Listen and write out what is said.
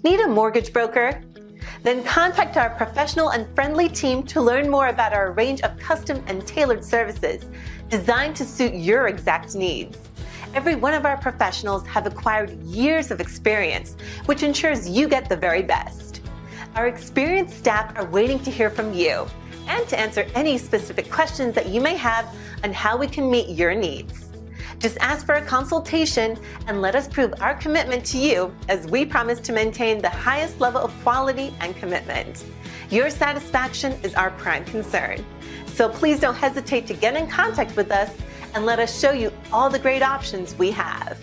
Need a mortgage broker? Then contact our professional and friendly team to learn more about our range of custom and tailored services designed to suit your exact needs. Every one of our professionals have acquired years of experience, which ensures you get the very best. Our experienced staff are waiting to hear from you and to answer any specific questions that you may have on how we can meet your needs. Just ask for a consultation and let us prove our commitment to you as we promise to maintain the highest level of quality and commitment. Your satisfaction is our prime concern. So please don't hesitate to get in contact with us and let us show you all the great options we have.